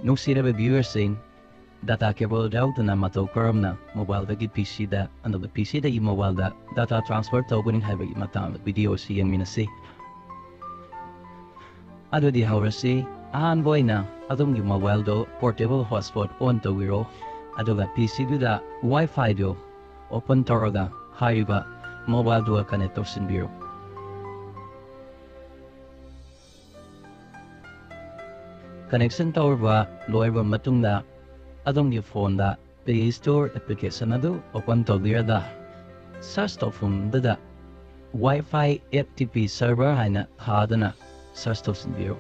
Nungsiraba viewersing data cable yauduna matau karamna mobile-dagi PC-da anuga PC-da i mobile-da data transfer taugunin haibagi matangda video siyan minasi. Adudi haurasi ahanba oina adumgi mobile-do portable hotspot on tawiro aduga PC-duda Wi-Fi-do open tawraga hariba mobile-duga connect tawsinbiro. Connection tawraba loirba matungda adumgi phone-da Play Store application adu open tawbirada search tawfumdada Wi-Fi FTP server haina thadana search tawsinbiro.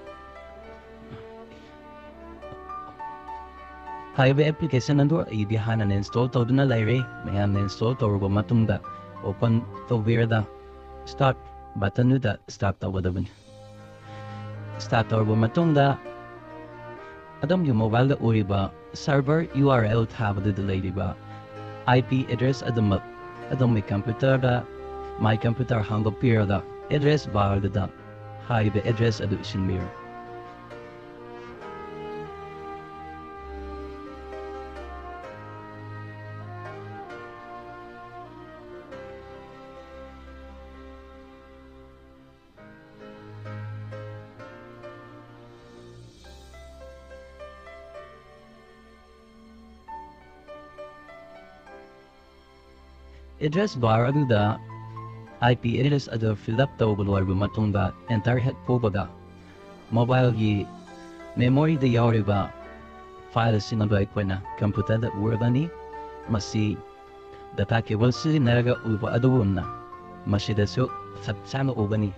Haiba application adu idi hana install tawduna laire mayam install tawraba matungda open tawbirada start button da start tawgadabani. Start tawraba matungda adamgi mobile da uriba server URL thabadada lairiba IP address adamak adamgi computer da my computer hangapirada address bar da haiba address adu isinbiro. Address bar aduda IP address adu fill up tawba loirba matungda enter head pobada mobile gi memory da yauriba file sinadu aikwana computer da urgani masi data cable sirinaraga uba adubunna masidasu sapsama ubani.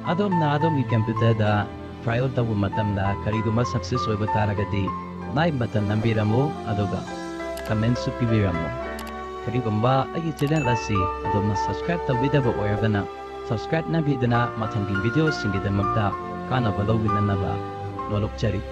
Adom na adom yung computer da trial tawo matam na kariguma success oiba taragadi na button nambira mo adoga comment supibira mo karigumba ay channel lasi adom na subscribe ta video ba oiba na subscribe na video na matanging video singida magda kana balawin na ba nolok chari.